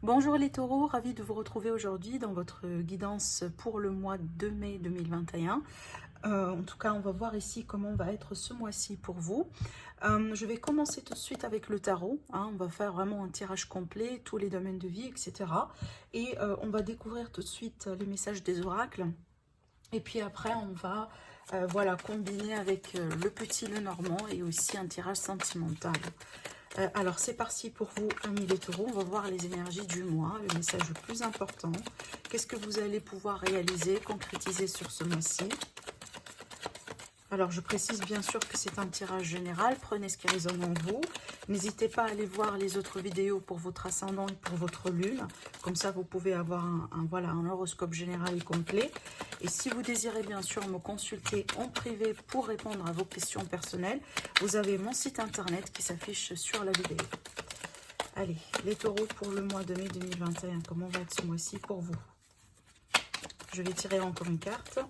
Bonjour les taureaux, ravi de vous retrouver aujourd'hui dans votre guidance pour le mois de mai 2021. En tout cas, on va voir ici comment va être ce mois-ci pour vous. Je vais commencer tout de suite avec le tarot. On va faire vraiment un tirage complet, tous les domaines de vie, etc. Et on va découvrir tout de suite les messages des oracles. Et puis après, on va voilà, combiner avec le petit Lenormand et aussi un tirage sentimental. Alors c'est parti pour vous, amis les taureaux. On va voir les énergies du mois, le message le plus important. Qu'est-ce que vous allez pouvoir réaliser, concrétiser sur ce mois-ci? Alors je précise bien sûr que c'est un tirage général. Prenez ce qui résonne en vous. N'hésitez pas à aller voir les autres vidéos pour votre ascendant et pour votre lune. Comme ça, vous pouvez avoir voilà, un horoscope général et complet. Et si vous désirez bien sûr me consulter en privé pour répondre à vos questions personnelles, vous avez mon site internet qui s'affiche sur la vidéo. Allez, les taureaux pour le mois de mai 2021, comment va être ce mois-ci pour vous? Je vais tirer encore une carte.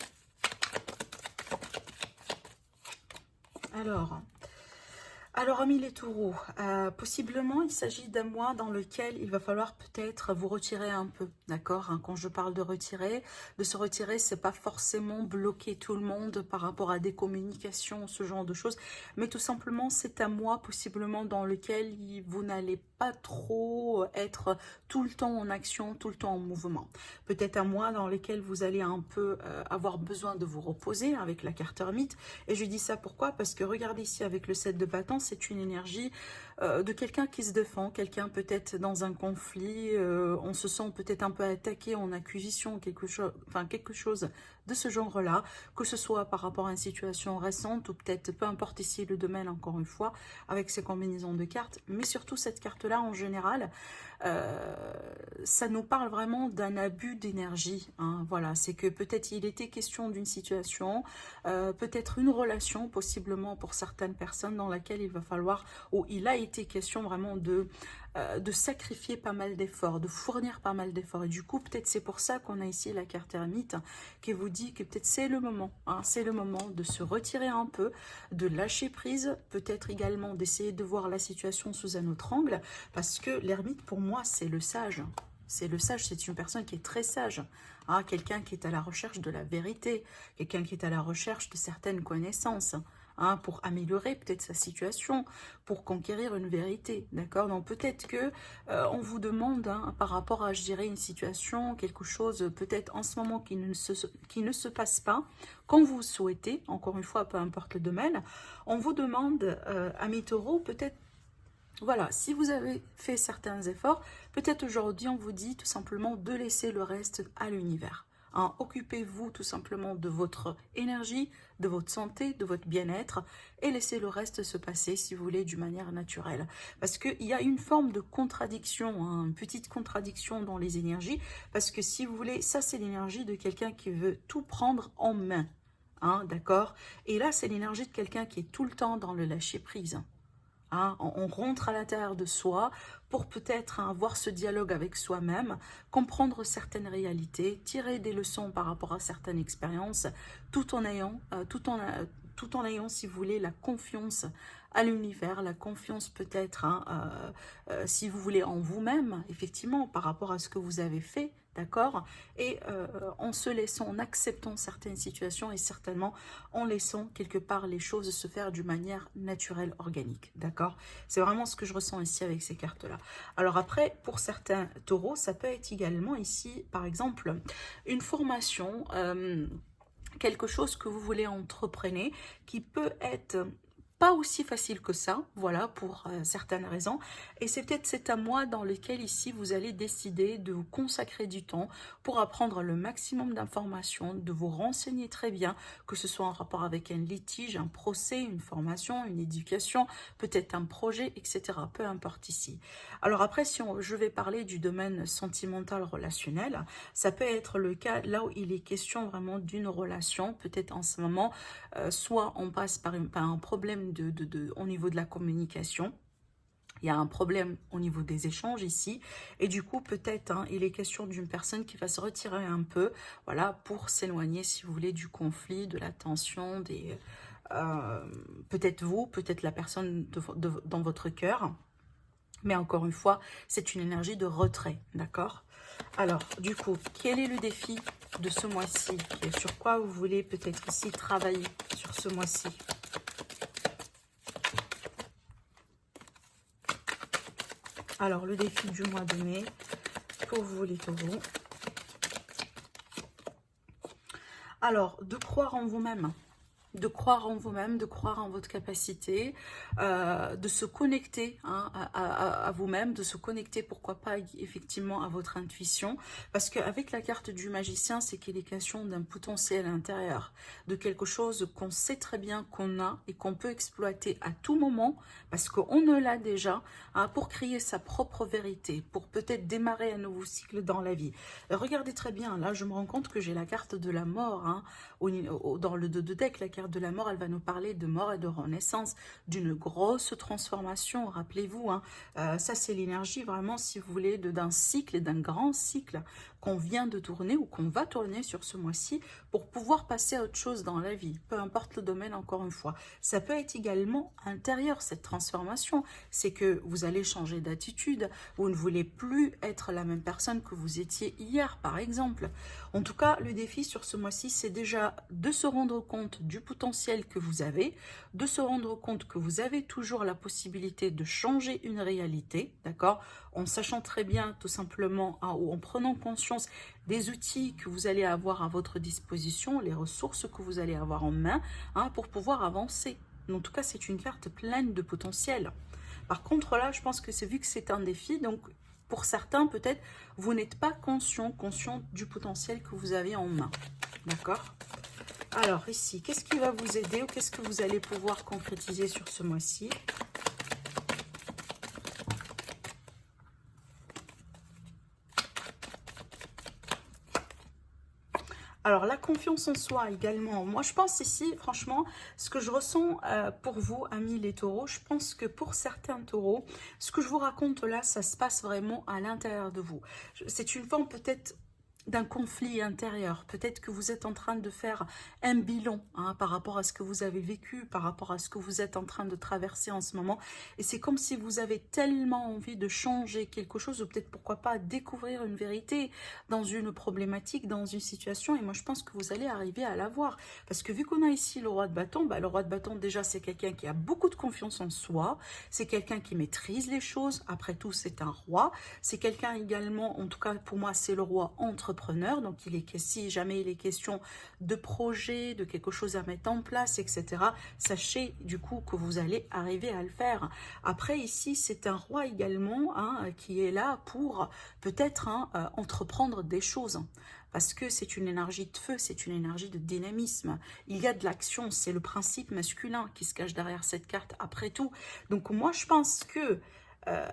Alors, amis les taureaux, possiblement il s'agit d'un mois dans lequel il va falloir peut-être vous retirer un peu, d'accord, Quand je parle de se retirer, c'est pas forcément bloquer tout le monde par rapport à des communications, ce genre de choses, mais tout simplement c'est un mois possiblement dans lequel vous n'allez pas trop être tout le temps en action, tout le temps en mouvement. Peut-être un mois dans lequel vous allez un peu avoir besoin de vous reposer avec la carte ermite. Et je dis ça pourquoi? Parce que regardez ici avec le 7 de bâton, c'est une énergie de quelqu'un qui se défend, quelqu'un peut-être dans un conflit, on se sent peut-être un peu attaqué en accusation, quelque chose de ce genre-là, que ce soit par rapport à une situation récente ou peut-être, peu importe ici le domaine encore une fois, avec ces combinaisons de cartes, mais surtout cette carte-là en général, ça nous parle vraiment d'un abus d'énergie. Voilà, c'est que peut-être il était question d'une situation, peut-être une relation, possiblement pour certaines personnes dans laquelle il va falloir, ou il a été question vraiment de sacrifier pas mal d'efforts, de fournir pas mal d'efforts. Et du coup, peut-être c'est pour ça qu'on a ici la carte ermite qui vous dit que peut-être c'est le moment, c'est le moment de se retirer un peu, de lâcher prise, peut-être également d'essayer de voir la situation sous un autre angle, parce que l'ermite pour moi c'est le sage. C'est le sage, c'est une personne qui est très sage, quelqu'un qui est à la recherche de la vérité, quelqu'un qui est à la recherche de certaines connaissances, pour améliorer peut-être sa situation, pour conquérir une vérité, d'accord? Donc peut-être que on vous demande, par rapport à, je dirais, une situation, quelque chose peut-être en ce moment qui ne se passe pas, comme vous souhaitez, encore une fois, peu importe le domaine, on vous demande, amis taureaux, peut-être, voilà, si vous avez fait certains efforts, peut-être aujourd'hui on vous dit tout simplement de laisser le reste à l'univers. Occupez-vous tout simplement de votre énergie, de votre santé, de votre bien-être et laissez le reste se passer, si vous voulez, d'une manière naturelle. Parce qu'il y a une forme de contradiction, une petite contradiction dans les énergies, parce que si vous voulez, ça c'est l'énergie de quelqu'un qui veut tout prendre en main, d'accord? Et là c'est l'énergie de quelqu'un qui est tout le temps dans le lâcher-prise. On rentre à l'intérieur de soi pour peut-être avoir ce dialogue avec soi-même, comprendre certaines réalités, tirer des leçons par rapport à certaines expériences, tout en ayant, si vous voulez, la confiance à l'univers, la confiance peut-être, si vous voulez, en vous-même, effectivement, par rapport à ce que vous avez fait, d'accord? Et en se laissant, en acceptant certaines situations et certainement en laissant quelque part les choses se faire d'une manière naturelle, organique, d'accord? C'est vraiment ce que je ressens ici avec ces cartes-là. Alors après, pour certains taureaux, ça peut être également ici, par exemple, une formation, quelque chose que vous voulez entreprendre, qui peut être pas aussi facile que ça, voilà, pour certaines raisons. Et c'est peut-être cet un mois dans lequel ici vous allez décider de vous consacrer du temps pour apprendre le maximum d'informations, de vous renseigner très bien, que ce soit en rapport avec un litige, un procès, une formation, une éducation, peut-être un projet, etc. Peu importe ici. Alors après, je vais parler du domaine sentimental relationnel, ça peut être le cas là où il est question vraiment d'une relation, peut-être en ce moment, soit on passe par un problème au niveau de la communication. Il y a un problème au niveau des échanges ici. Et du coup, peut-être, il est question d'une personne qui va se retirer un peu, voilà, pour s'éloigner, si vous voulez, du conflit, de la tension, peut-être vous, peut-être la personne dans votre cœur. Mais encore une fois, c'est une énergie de retrait, d'accord? Alors, du coup, quel est le défi de ce mois-ci? Sur quoi vous voulez peut-être ici travailler sur ce mois-ci? Alors, le défi du mois de mai pour vous les taureaux. Alors, de croire en vous-même. De croire en vous-même, de croire en votre capacité, de se connecter hein, à vous-même, de se connecter, pourquoi pas, effectivement, à votre intuition. Parce qu'avec la carte du magicien, c'est qu'il est question d'un potentiel intérieur, de quelque chose qu'on sait très bien qu'on a et qu'on peut exploiter à tout moment, parce qu'on ne l'a déjà, hein, pour créer sa propre vérité, pour peut-être démarrer un nouveau cycle dans la vie. Regardez très bien, là, je me rends compte que j'ai la carte de la mort, hein, dans le 2 de deck, la carte de la mort, elle va nous parler de mort et de renaissance, d'une grosse transformation, rappelez-vous, hein, ça c'est l'énergie vraiment, si vous voulez, d'un cycle, d'un grand cycle qu'on vient de tourner ou qu'on va tourner sur ce mois-ci pour pouvoir passer à autre chose dans la vie, peu importe le domaine encore une fois. Ça peut être également intérieur, cette transformation, c'est que vous allez changer d'attitude, vous ne voulez plus être la même personne que vous étiez hier par exemple. En tout cas, le défi sur ce mois-ci, c'est déjà de se rendre compte du potentiel que vous avez, de se rendre compte que vous avez toujours la possibilité de changer une réalité, d'accord, en sachant très bien tout simplement, hein, ou en prenant conscience des outils que vous allez avoir à votre disposition, les ressources que vous allez avoir en main, hein, pour pouvoir avancer. En tout cas, c'est une carte pleine de potentiel. Par contre, là, je pense que c'est vu que c'est un défi, donc pour certains, peut-être, vous n'êtes pas conscient du potentiel que vous avez en main. D'accord? Alors ici, qu'est-ce qui va vous aider ou qu'est-ce que vous allez pouvoir concrétiser sur ce mois-ci? Alors, la confiance en soi également. Moi, je pense ici, franchement, ce que je ressens pour vous, amis les taureaux, je pense que pour certains taureaux, ce que je vous raconte là, ça se passe vraiment à l'intérieur de vous. C'est une forme peut-être d'un conflit intérieur. Peut-être que vous êtes en train de faire un bilan hein, par rapport à ce que vous avez vécu, par rapport à ce que vous êtes en train de traverser en ce moment. Et c'est comme si vous avez tellement envie de changer quelque chose, ou peut-être pourquoi pas découvrir une vérité dans une problématique, dans une situation. Et moi, je pense que vous allez arriver à l'avoir. Parce que vu qu'on a ici le roi de bâton, bah, le roi de bâton, déjà, c'est quelqu'un qui a beaucoup de confiance en soi. C'est quelqu'un qui maîtrise les choses. Après tout, c'est un roi. C'est quelqu'un également, en tout cas pour moi, c'est le roi entrepreneur. Donc, si jamais il est question de projet, de quelque chose à mettre en place, etc., sachez du coup que vous allez arriver à le faire. Après, ici, c'est un roi également hein, qui est là pour peut-être hein, entreprendre des choses. Parce que c'est une énergie de feu, c'est une énergie de dynamisme. Il y a de l'action, c'est le principe masculin qui se cache derrière cette carte après tout. Donc moi, je pense que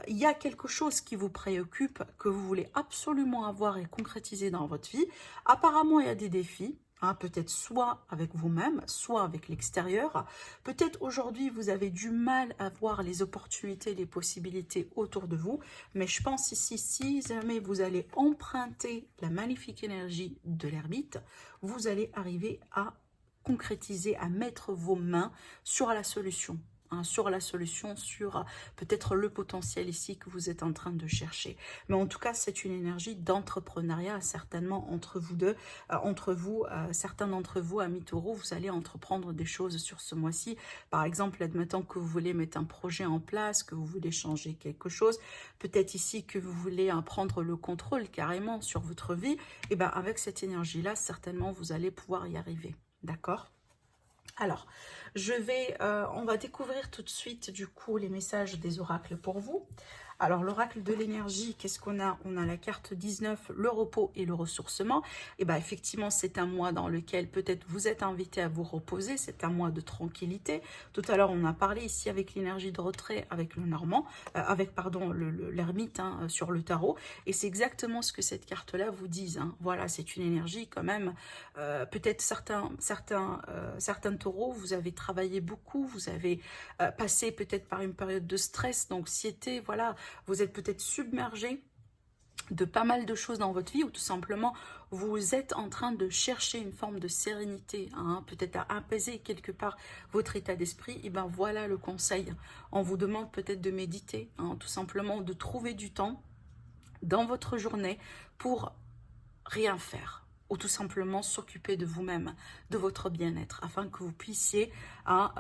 il y a quelque chose qui vous préoccupe, que vous voulez absolument avoir et concrétiser dans votre vie. Apparemment, il y a des défis. Hein, peut-être soit avec vous-même, soit avec l'extérieur. Peut-être aujourd'hui, vous avez du mal à voir les opportunités, les possibilités autour de vous. Mais je pense ici, si jamais vous allez emprunter la magnifique énergie de l'ermite, vous allez arriver à concrétiser, à mettre vos mains sur la solution. Hein, sur la solution, sur peut-être le potentiel ici que vous êtes en train de chercher. Mais en tout cas, c'est une énergie d'entrepreneuriat, certainement entre vous deux, certains d'entre vous, amis taureaux, vous allez entreprendre des choses sur ce mois-ci. Par exemple, admettons que vous voulez mettre un projet en place, que vous voulez changer quelque chose, peut-être ici que vous voulez prendre le contrôle carrément sur votre vie, et bien avec cette énergie-là, certainement, vous allez pouvoir y arriver. D'accord ? Alors, on va découvrir tout de suite du coup les messages des oracles pour vous. Alors, l'oracle de l'énergie, qu'est-ce qu'on a? On a la carte 19, le repos et le ressourcement. Et bien, effectivement, c'est un mois dans lequel peut-être vous êtes invité à vous reposer. C'est un mois de tranquillité. Tout à l'heure, on a parlé ici avec l'énergie de retrait, avec le normand, l'ermite hein, sur le tarot. Et c'est exactement ce que cette carte-là vous dit. Hein. Voilà, c'est une énergie quand même. Peut-être certains taureaux, vous avez travaillé beaucoup, vous avez passé peut-être par une période de stress, d'anxiété, voilà. Vous êtes peut-être submergé de pas mal de choses dans votre vie, ou tout simplement vous êtes en train de chercher une forme de sérénité, hein, peut-être à apaiser quelque part votre état d'esprit, et ben voilà le conseil. On vous demande peut-être de méditer, hein, tout simplement de trouver du temps dans votre journée pour rien faire, ou tout simplement s'occuper de vous-même, de votre bien-être, afin que vous puissiez hein,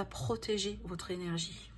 protéger votre énergie.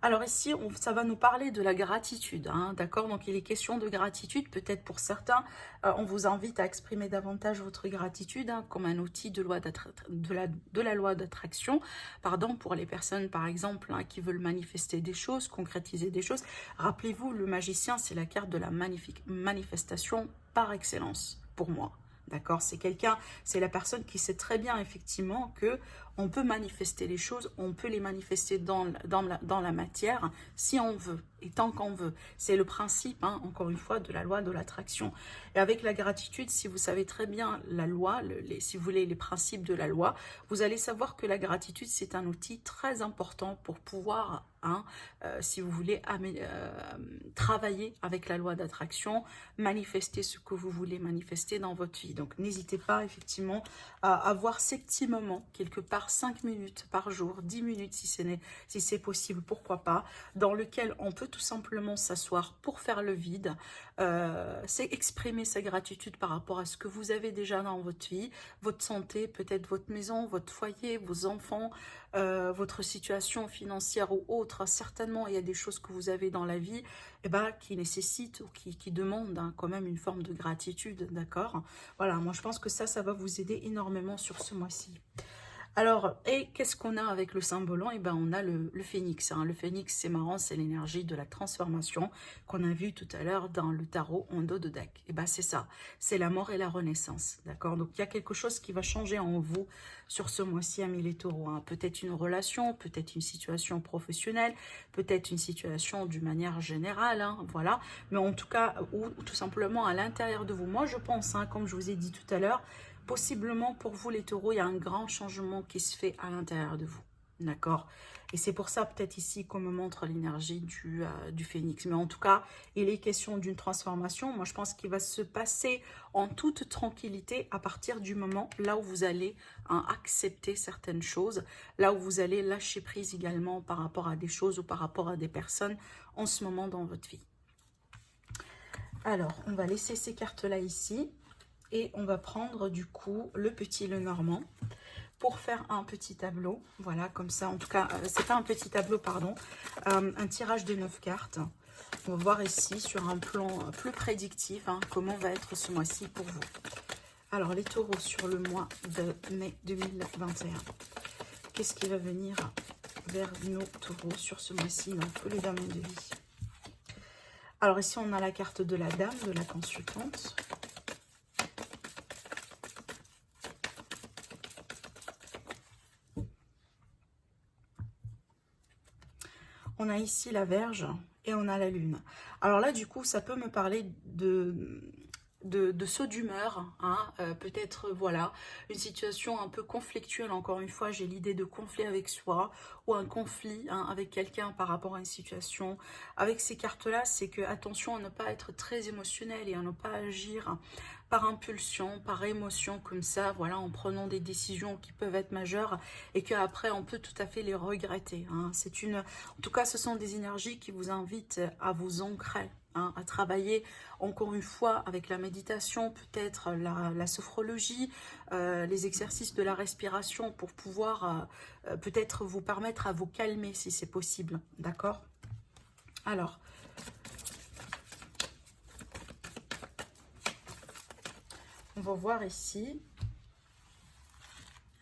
Alors ici, ça va nous parler de la gratitude, hein, d'accord? Donc il est question de gratitude, peut-être pour certains, on vous invite à exprimer davantage votre gratitude hein, comme un outil de la loi d'attraction, pardon, pour les personnes par exemple hein, qui veulent manifester des choses, concrétiser des choses. Rappelez-vous, le magicien, c'est la carte de la manifestation par excellence, pour moi. D'accord, c'est quelqu'un, c'est la personne qui sait très bien effectivement que on peut manifester les choses, on peut les manifester dans la matière si on veut et tant qu'on veut. C'est le principe, hein, encore une fois, de la loi de l'attraction. Et avec la gratitude, si vous savez très bien la loi, si vous voulez les principes de la loi, vous allez savoir que la gratitude, c'est un outil très important pour pouvoir, hein, si vous voulez, travailler avec la loi d'attraction, manifester ce que vous voulez manifester dans votre vie. Donc n'hésitez pas effectivement à avoir ces petits moments, quelque part 5 minutes par jour, 10 minutes si c'est possible, pourquoi pas, dans lequel on peut tout simplement s'asseoir pour faire le vide, c'est exprimer sa gratitude par rapport à ce que vous avez déjà dans votre vie, votre santé, peut-être votre maison, votre foyer, vos enfants, votre situation financière ou autre. Certainement, il y a des choses que vous avez dans la vie qui nécessitent ou qui demandent hein, quand même une forme de gratitude, d'accord? Voilà, moi je pense que ça va vous aider énormément sur ce mois-ci. Alors, et qu'est-ce qu'on a avec le Saint-Bolon? Eh ben, on a le phénix. Hein. Le phénix, c'est marrant, c'est l'énergie de la transformation qu'on a vu tout à l'heure dans le tarot en dos de deck. Eh ben, c'est ça, c'est la mort et la renaissance, d'accord? Donc, il y a quelque chose qui va changer en vous sur ce mois-ci, amis les taureaux. Hein. Peut-être une relation, peut-être une situation professionnelle, peut-être une situation d'une manière générale, hein, voilà. Mais en tout cas, ou tout simplement à l'intérieur de vous. Moi, je pense, hein, comme je vous ai dit tout à l'heure, possiblement pour vous les taureaux, il y a un grand changement qui se fait à l'intérieur de vous. D'accord? Et c'est pour ça peut-être ici qu'on me montre l'énergie du phénix. Mais en tout cas, il est question d'une transformation. Moi, je pense qu'il va se passer en toute tranquillité à partir du moment là où vous allez hein, accepter certaines choses, là où vous allez lâcher prise également par rapport à des choses ou par rapport à des personnes en ce moment dans votre vie. Alors, on va laisser ces cartes-là ici. Et on va prendre du coup le petit Lenormand pour faire un petit tableau. Voilà, comme ça. En tout cas, c'est pas un petit tableau, pardon. Un tirage de 9 cartes. On va voir ici sur un plan plus prédictif hein, comment va être ce mois-ci pour vous. Alors, les taureaux sur le mois de mai 2021. Qu'est-ce qui va venir vers nos taureaux sur ce mois-ci dans tous les domaines de vie? Alors ici, on a la carte de la dame, de la consultante. On a ici la Vierge et on a la Lune. Alors là, du coup, ça peut me parler de saut d'humeur, hein, peut-être, voilà, une situation un peu conflictuelle. Encore une fois, j'ai l'idée de conflit avec soi ou un conflit hein, avec quelqu'un par rapport à une situation. Avec ces cartes-là, c'est que, attention à ne pas être très émotionnel et à ne pas agir par impulsion, par émotion comme ça, voilà, en prenant des décisions qui peuvent être majeures et qu'après on peut tout à fait les regretter. Hein. En tout cas, ce sont des énergies qui vous invitent à vous ancrer, hein, à travailler encore une fois avec la méditation, peut-être la sophrologie, les exercices de la respiration pour pouvoir peut-être vous permettre à vous calmer si c'est possible, d'accord? Alors, on va voir ici.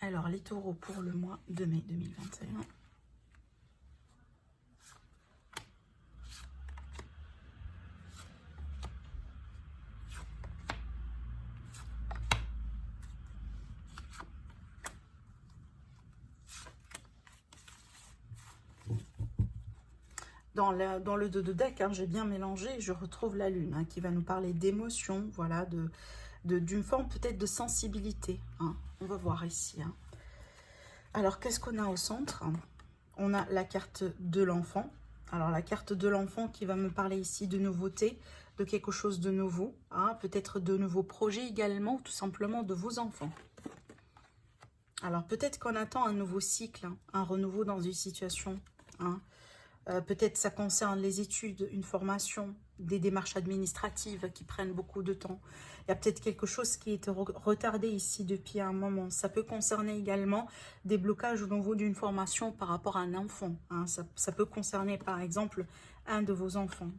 Alors, les taureaux pour le mois de mai 2021. Dans le dos de deck, hein, j'ai bien mélangé, je retrouve la lune hein, qui va nous parler d'émotion, voilà, d'une forme peut-être de sensibilité. Hein. On va voir ici. Hein. Alors, qu'est-ce qu'on a au centre? On a la carte de l'enfant. Alors, la carte de l'enfant qui va me parler ici de nouveauté, de quelque chose de nouveau. Hein, peut-être de nouveaux projets également, ou tout simplement de vos enfants. Alors, peut-être qu'on attend un nouveau cycle, hein, un renouveau dans une situation. Hein. Peut-être ça concerne les études, une formation, des démarches administratives qui prennent beaucoup de temps. Il y a peut-être quelque chose qui est retardé ici depuis un moment. Ça peut concerner également des blocages au niveau d'une formation par rapport à un enfant. Hein. Ça peut concerner par exemple un de vos enfants.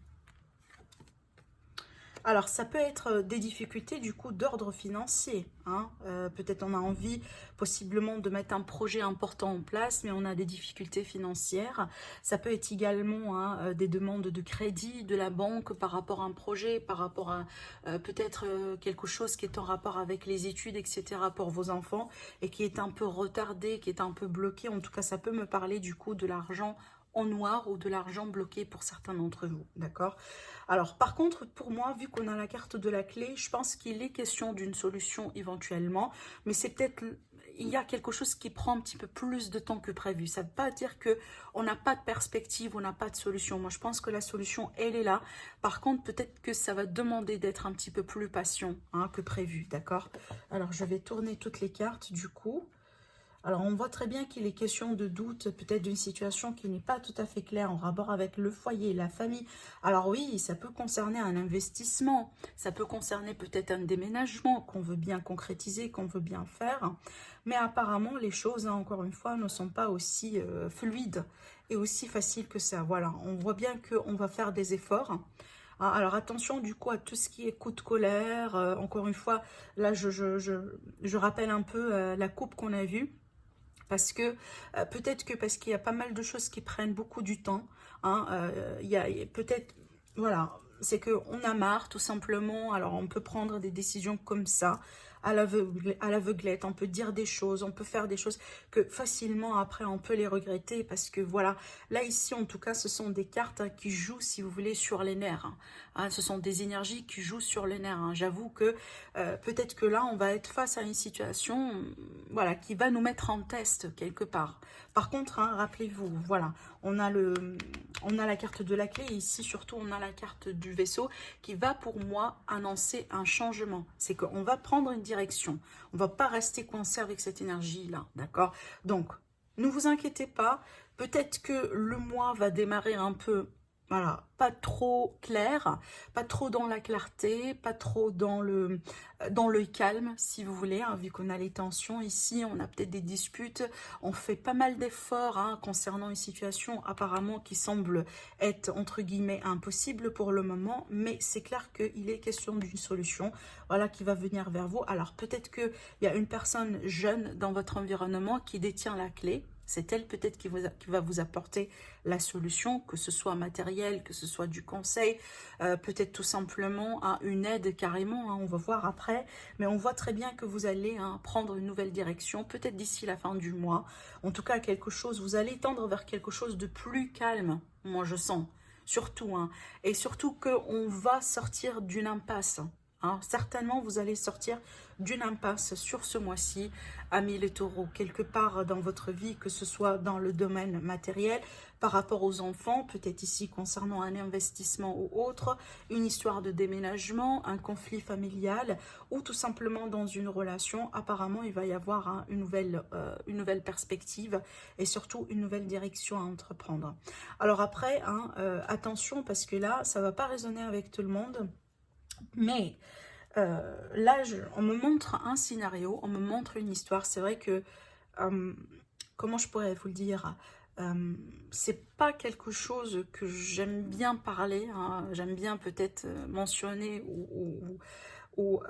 Alors, ça peut être des difficultés du coup d'ordre financier. Hein. Peut-être on a envie possiblement de mettre un projet important en place, mais on a des difficultés financières. Ça peut être également hein, des demandes de crédit de la banque par rapport à un projet, par rapport à peut-être quelque chose qui est en rapport avec les études, etc. pour vos enfants et qui est un peu retardé, qui est un peu bloqué. En tout cas, ça peut me parler du coup de l'argent en noir ou de l'argent bloqué pour certains d'entre vous, d'accord? Alors, par contre, pour moi, vu qu'on a la carte de la clé, je pense qu'il est question d'une solution éventuellement, mais c'est peut-être, il y a quelque chose qui prend un petit peu plus de temps que prévu. Ça ne veut pas dire qu'on n'a pas de perspective, on n'a pas de solution. Moi, je pense que la solution, elle est là. Par contre, peut-être que ça va demander d'être un petit peu plus patient hein, que prévu, d'accord? Alors, je vais tourner toutes les cartes du coup. Alors, on voit très bien qu'il est question de doute, peut-être d'une situation qui n'est pas tout à fait claire en rapport avec le foyer, la famille. Alors oui, ça peut concerner un investissement, ça peut concerner peut-être un déménagement qu'on veut bien concrétiser, qu'on veut bien faire. Mais apparemment, les choses, hein, encore une fois, ne sont pas aussi fluides et aussi faciles que ça. Voilà, on voit bien qu'on va faire des efforts. Alors attention du coup à tout ce qui est coup de colère. Encore une fois, là je rappelle un peu la coupe qu'on a vue. Parce que peut-être que parce qu'il y a pas mal de choses qui prennent beaucoup du temps, hein, il y a peut-être, voilà, c'est qu'on a marre tout simplement, alors on peut prendre des décisions comme ça, à l'aveuglette, on peut dire des choses, on peut faire des choses que facilement après on peut les regretter parce que voilà, là ici en tout cas ce sont des cartes hein, qui jouent si vous voulez sur les nerfs, hein, ce sont des énergies qui jouent sur les nerfs, hein. J'avoue que peut-être que là on va être face à une situation voilà, qui va nous mettre en test quelque part. Par contre, hein, rappelez-vous, voilà, on a la carte de la clé et ici surtout on a la carte du vaisseau qui va pour moi annoncer un changement. C'est qu'on va prendre une direction. On ne va pas rester coincé avec cette énergie-là, d'accord? Donc, ne vous inquiétez pas. Peut-être que le mois va démarrer un peu, voilà, pas trop clair, pas trop dans la clarté, pas trop dans le calme, si vous voulez, hein, vu qu'on a les tensions ici, on a peut-être des disputes, on fait pas mal d'efforts hein, concernant une situation apparemment qui semble être, entre guillemets, impossible pour le moment, mais c'est clair qu'il est question d'une solution, voilà, qui va venir vers vous. Alors peut-être qu'il y a une personne jeune dans votre environnement qui détient la clé. C'est elle peut-être qui va vous apporter la solution, que ce soit matériel, que ce soit du conseil, peut-être tout simplement hein, une aide carrément, hein, on va voir après. Mais on voit très bien que vous allez hein, prendre une nouvelle direction, peut-être d'ici la fin du mois. En tout cas, quelque chose, vous allez tendre vers quelque chose de plus calme, moi je sens, surtout. Hein, et surtout qu'on va sortir d'une impasse. Hein, certainement, vous allez sortir d'une impasse sur ce mois-ci, amis les taureaux, quelque part dans votre vie, que ce soit dans le domaine matériel, par rapport aux enfants, peut-être ici concernant un investissement ou autre, une histoire de déménagement, un conflit familial, ou tout simplement dans une relation. Apparemment, il va y avoir hein, une nouvelle perspective et surtout une nouvelle direction à entreprendre. Alors après, hein, attention, parce que là, ça ne va pas résonner avec tout le monde. Mais là, on me montre un scénario, on me montre une histoire. C'est vrai que, comment je pourrais vous le dire, c'est pas quelque chose que j'aime bien parler. Hein. J'aime bien peut-être mentionner ou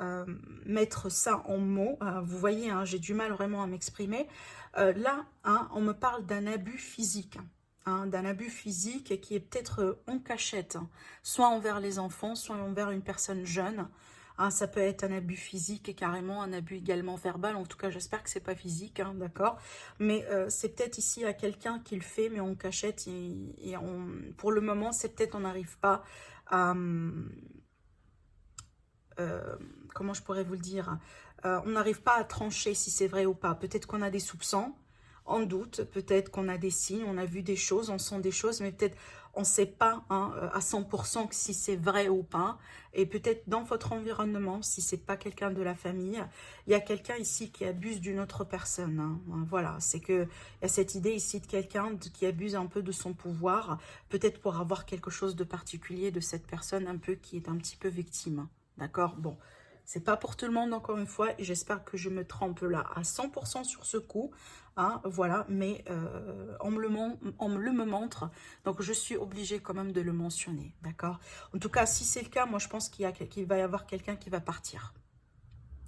mettre ça en mots. Vous voyez, hein, j'ai du mal vraiment à m'exprimer. Là, hein, on me parle d'un abus physique. Hein, d'un abus physique qui est peut-être en cachette, hein, soit envers les enfants, soit envers une personne jeune. Hein, ça peut être un abus physique et carrément un abus également verbal. En tout cas, j'espère que c'est pas physique, hein, d'accord. Mais c'est peut-être ici à quelqu'un qui le fait, mais en cachette. Et pour le moment, c'est peut-être on n'arrive pas à... comment je pourrais vous le dire on n'arrive pas à trancher si c'est vrai ou pas. Peut-être qu'on a des soupçons. en doute, peut-être qu'on a des signes, on a vu des choses, on sent des choses, mais peut-être on ne sait pas hein, à 100% si c'est vrai ou pas. Et peut-être dans votre environnement, si c'est pas quelqu'un de la famille, il y a quelqu'un ici qui abuse d'une autre personne. Hein. Voilà, c'est que il y a cette idée ici de quelqu'un qui abuse un peu de son pouvoir, peut-être pour avoir quelque chose de particulier de cette personne un peu qui est un petit peu victime. D'accord? Bon. C'est pas pour tout le monde, encore une fois, et j'espère que je me trompe là à 100% sur ce coup, hein, voilà, mais on me le montre, donc je suis obligée quand même de le mentionner, d'accord? En tout cas, si c'est le cas, moi je pense qu'il va y avoir quelqu'un qui va partir.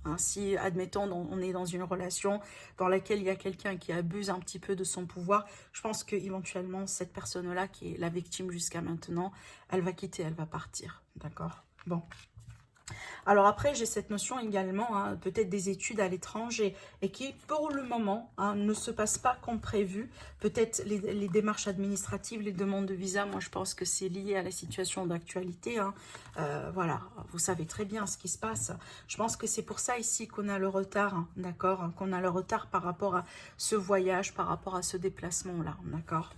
Hein, si, admettons, on est dans une relation dans laquelle il y a quelqu'un qui abuse un petit peu de son pouvoir, je pense qu'éventuellement, cette personne-là, qui est la victime jusqu'à maintenant, elle va quitter, elle va partir, d'accord? Bon. Alors après, j'ai cette notion également, hein, peut-être des études à l'étranger, et qui, pour le moment, hein, ne se passe pas comme prévu. Peut-être les démarches administratives, les demandes de visa, moi je pense que c'est lié à la situation d'actualité. Hein. Voilà, vous savez très bien ce qui se passe. Je pense que c'est pour ça ici qu'on a le retard, hein, d'accord, hein, qu'on a le retard par rapport à ce voyage, par rapport à ce déplacement-là, d'accord.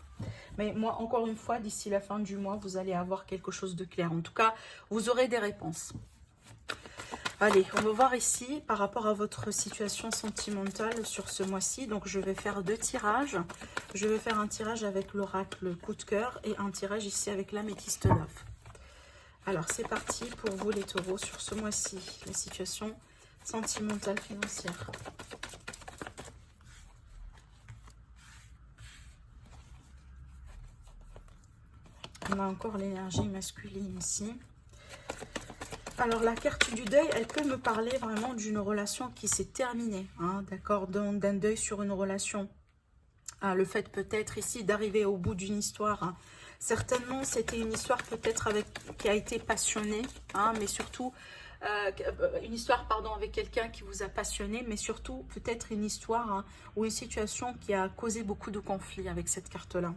Mais moi, encore une fois, d'ici la fin du mois, vous allez avoir quelque chose de clair. En tout cas, vous aurez des réponses. Allez, on va voir ici par rapport à votre situation sentimentale sur ce mois-ci. Donc, je vais faire 2 tirages. Je vais faire un tirage avec l'oracle coup de cœur et un tirage ici avec l'améthyste d'œuf. Alors, c'est parti pour vous les taureaux sur ce mois-ci. La situation sentimentale financière. On a encore l'énergie masculine ici. Alors, la carte du deuil, elle peut me parler vraiment d'une relation qui s'est terminée, hein, d'accord, d'un deuil sur une relation. Ah, le fait peut-être ici d'arriver au bout d'une histoire. Hein. Certainement, c'était une histoire peut-être qui a été passionnée, hein, mais surtout, une histoire, pardon, avec quelqu'un qui vous a passionné, mais surtout peut-être une histoire hein, ou une situation qui a causé beaucoup de conflits avec cette carte-là.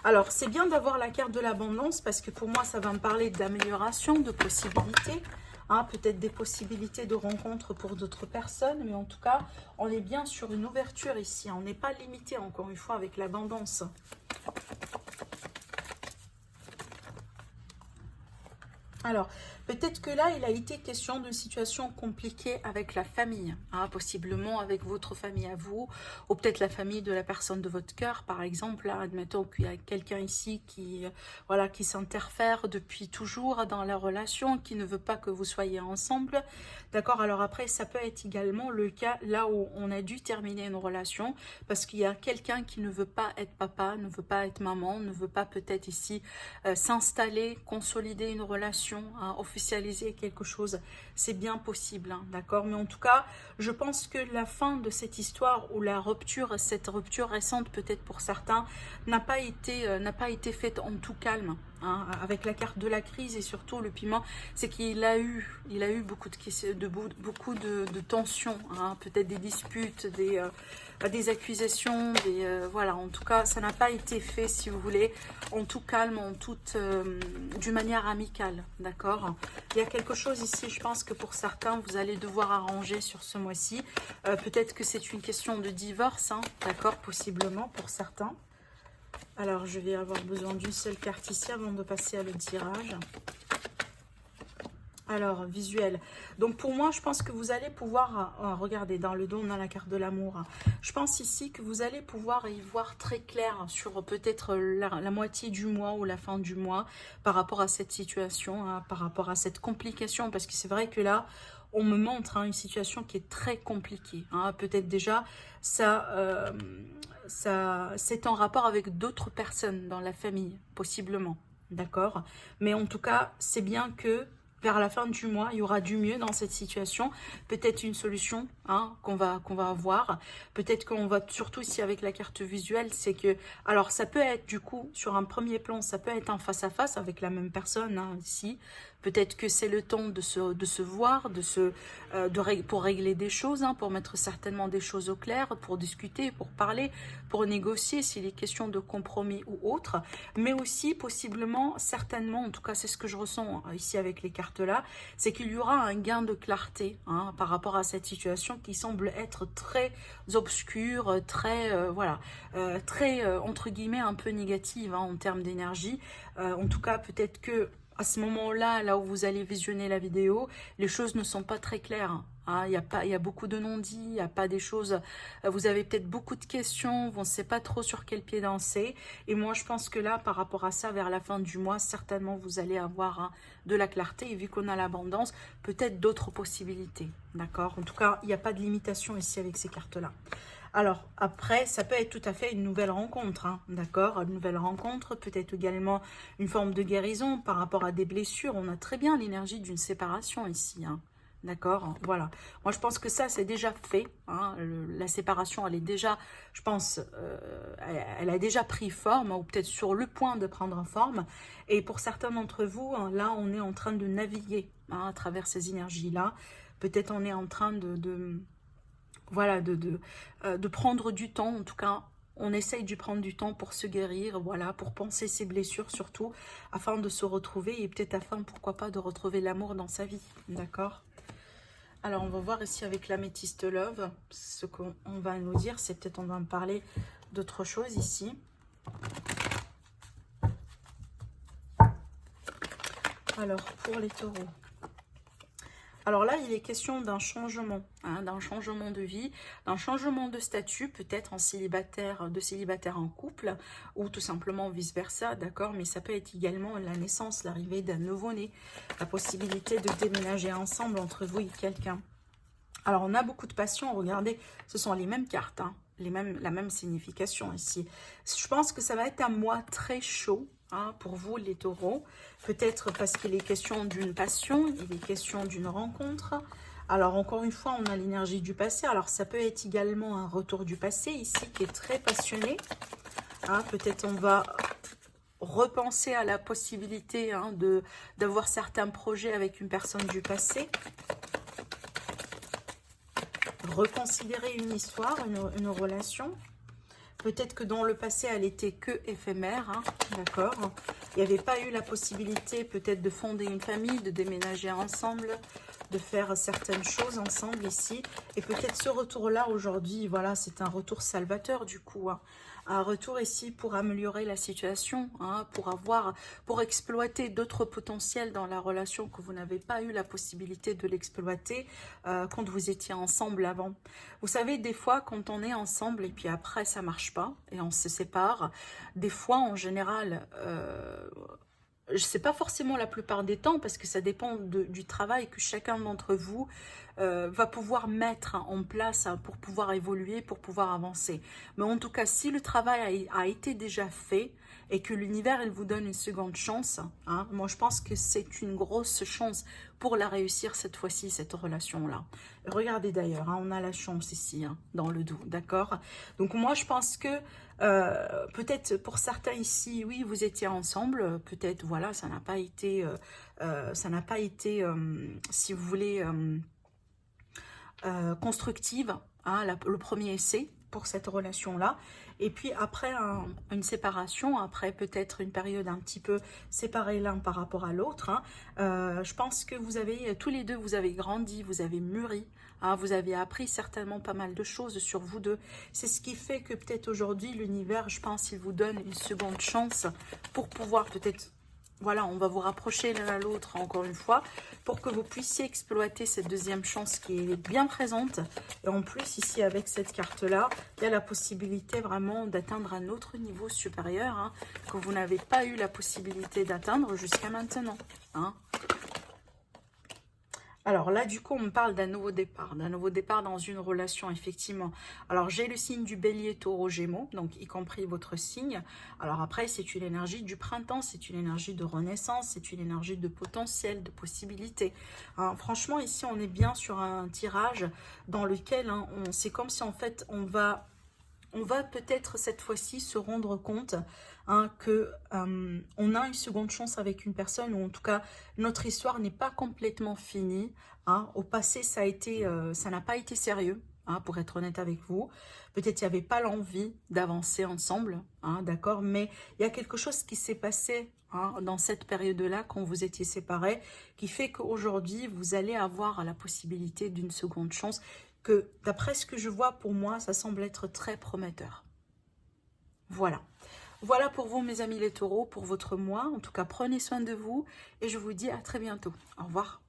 Alors, c'est bien d'avoir la carte de l'abondance parce que pour moi, ça va me parler d'amélioration, de possibilités. Hein, peut-être des possibilités de rencontres pour d'autres personnes. Mais en tout cas, on est bien sur une ouverture ici. On n'est pas limité, encore une fois, avec l'abondance. Alors, peut-être que là, il a été question d'une situation compliquée avec la famille, hein, possiblement avec votre famille à vous, ou peut-être la famille de la personne de votre cœur, par exemple. Là, admettons qu'il y a quelqu'un ici qui, voilà, qui s'interfère depuis toujours dans la relation, qui ne veut pas que vous soyez ensemble. D'accord? Alors après, ça peut être également le cas là où on a dû terminer une relation, parce qu'il y a quelqu'un qui ne veut pas être papa, ne veut pas être maman, ne veut pas peut-être ici s'installer, consolider une relation, hein, officialiser quelque chose, c'est bien possible, hein, d'accord? Mais en tout cas, je pense que la fin de cette histoire ou la rupture, cette rupture récente peut-être pour certains, n'a pas été faite en tout calme. Hein, avec la carte de la crise et surtout le piment, c'est qu'il a eu beaucoup de tensions, hein, peut-être des disputes, des accusations, voilà, en tout cas, ça n'a pas été fait, si vous voulez, en tout calme, d'une manière amicale, d'accord? Il y a quelque chose ici, je pense que pour certains, vous allez devoir arranger sur ce mois-ci. Peut-être que c'est une question de divorce, hein, d'accord, possiblement pour certains. Alors, je vais avoir besoin d'une seule carte ici avant de passer à le tirage. Alors, visuel. Donc, pour moi, je pense que vous allez pouvoir... regardez, dans le dos, on a la carte de l'amour. Je pense ici que vous allez pouvoir y voir très clair sur peut-être la moitié du mois ou la fin du mois par rapport à cette situation, hein, par rapport à cette complication. Parce que c'est vrai que là, on me montre hein, une situation qui est très compliquée. Hein. Peut-être déjà, ça c'est en rapport avec d'autres personnes dans la famille, possiblement. D'accord? Mais en tout cas, c'est bien que vers la fin du mois, il y aura du mieux dans cette situation. Peut-être une solution hein, qu'on va avoir. Peut-être qu'on va, surtout ici avec la carte visuelle, c'est que... Alors, ça peut être du coup, sur un premier plan, ça peut être un face-à-face avec la même personne hein, ici. Peut-être que c'est le temps de se voir, pour régler des choses, hein, pour mettre certainement des choses au clair, pour discuter, pour parler, pour négocier s'il est question de compromis ou autre. Mais aussi, possiblement, certainement, en tout cas c'est ce que je ressens ici avec les cartes cartes-là, c'est qu'il y aura un gain de clarté hein, par rapport à cette situation qui semble être très obscure, très, voilà, très, entre guillemets, un peu négative hein, en termes d'énergie. En tout cas, peut-être que à ce moment-là, là où vous allez visionner la vidéo, les choses ne sont pas très claires. Hein, il y a beaucoup de non-dits, il n'y a pas des choses... Vous avez peut-être beaucoup de questions, on ne sait pas trop sur quel pied danser. Et moi, je pense que là, par rapport à ça, vers la fin du mois, certainement, vous allez avoir hein, de la clarté. Et vu qu'on a l'abondance, peut-être d'autres possibilités. D'accord? En tout cas, il n'y a pas de limitation ici avec ces cartes-là. Alors, après, ça peut être tout à fait une nouvelle rencontre, hein, d'accord? Une nouvelle rencontre, peut-être également une forme de guérison par rapport à des blessures. On a très bien l'énergie d'une séparation ici, hein, d'accord? Voilà. Moi, je pense que ça, c'est déjà fait. Hein, la séparation, elle est déjà, je pense, elle a déjà pris forme, ou peut-être sur le point de prendre forme. Et pour certains d'entre vous, hein, là, on est en train de naviguer hein, à travers ces énergies-là. Peut-être on est en train voilà, de prendre du temps, en tout cas, on essaye de prendre du temps pour se guérir, voilà, pour penser ses blessures surtout, afin de se retrouver et peut-être afin, pourquoi pas, de retrouver l'amour dans sa vie, d'accord? Alors, on va voir ici avec l'améthyste love, ce qu'on va nous dire, c'est peut-être on va me parler d'autre chose ici. Alors, pour les taureaux. Alors là, il est question d'un changement, hein, d'un changement de vie, d'un changement de statut, peut-être en célibataire, de célibataire en couple, ou tout simplement vice-versa, d'accord? Mais ça peut être également la naissance, l'arrivée d'un nouveau-né, la possibilité de déménager ensemble entre vous et quelqu'un. Alors, on a beaucoup de passion, regardez, ce sont les mêmes cartes, hein, la même signification ici. Je pense que ça va être un mois très chaud, hein, pour vous les taureaux, peut-être parce qu'il est question d'une passion, il est question d'une rencontre. Alors encore une fois, on a l'énergie du passé, alors ça peut être également un retour du passé ici qui est très passionné. Hein, peut-être on va repenser à la possibilité hein, d'avoir certains projets avec une personne du passé. Reconsidérer une histoire, une relation. Peut-être que dans le passé, elle était que éphémère, hein, d'accord? Il n'y avait pas eu la possibilité peut-être de fonder une famille, de déménager ensemble, de faire certaines choses ensemble ici. Et peut-être ce retour-là aujourd'hui, voilà, c'est un retour salvateur du coup. Hein. Un retour ici pour améliorer la situation, hein, pour exploiter d'autres potentiels dans la relation que vous n'avez pas eu la possibilité de l'exploiter quand vous étiez ensemble avant. Vous savez, des fois, quand on est ensemble et puis après ça marche pas et on se sépare, des fois en général, je sais pas forcément la plupart des temps parce que ça dépend du travail que chacun d'entre vous va pouvoir mettre en place hein, pour pouvoir évoluer, pour pouvoir avancer. Mais en tout cas, si le travail a été déjà fait et que l'univers il vous donne une seconde chance, hein, moi je pense que c'est une grosse chance pour la réussir cette fois-ci, cette relation-là. Regardez d'ailleurs, hein, on a la chance ici, hein, dans le dos, d'accord? Donc moi je pense que peut-être pour certains ici, oui, vous étiez ensemble, peut-être, voilà, ça n'a pas été, si vous voulez, constructive, hein, le premier essai pour cette relation-là. Et puis après une séparation, après peut-être une période un petit peu séparée l'un par rapport à l'autre, hein, je pense que vous avez, tous les deux, vous avez grandi, vous avez mûri, hein, vous avez appris certainement pas mal de choses sur vous deux. C'est ce qui fait que peut-être aujourd'hui, l'univers, je pense, il vous donne une seconde chance pour pouvoir peut-être... Voilà, on va vous rapprocher l'un à l'autre encore une fois pour que vous puissiez exploiter cette deuxième chance qui est bien présente. Et en plus, ici, avec cette carte-là, il y a la possibilité vraiment d'atteindre un autre niveau supérieur hein, que vous n'avez pas eu la possibilité d'atteindre jusqu'à maintenant. Hein. Alors là, du coup, on me parle d'un nouveau départ dans une relation, effectivement. Alors, j'ai le signe du bélier, taureau, gémeaux, donc y compris votre signe. Alors après, c'est une énergie du printemps, c'est une énergie de renaissance, c'est une énergie de potentiel, de possibilité. Hein, franchement, ici, on est bien sur un tirage dans lequel hein, c'est comme si, en fait, on va peut-être cette fois-ci se rendre compte hein, que on a une seconde chance avec une personne, ou en tout cas notre histoire n'est pas complètement finie. Hein. Au passé, ça n'a pas été sérieux. hein, pour être honnête avec vous. Peut-être il n'y avait pas l'envie d'avancer ensemble, hein, d'accord, mais il y a quelque chose qui s'est passé, hein, dans cette période-là, quand vous étiez séparés, qui fait qu'aujourd'hui, vous allez avoir la possibilité d'une seconde chance, que d'après ce que je vois, pour moi, ça semble être très prometteur. Voilà. Voilà pour vous, mes amis les taureaux, pour votre mois. En tout cas, prenez soin de vous et je vous dis à très bientôt. Au revoir.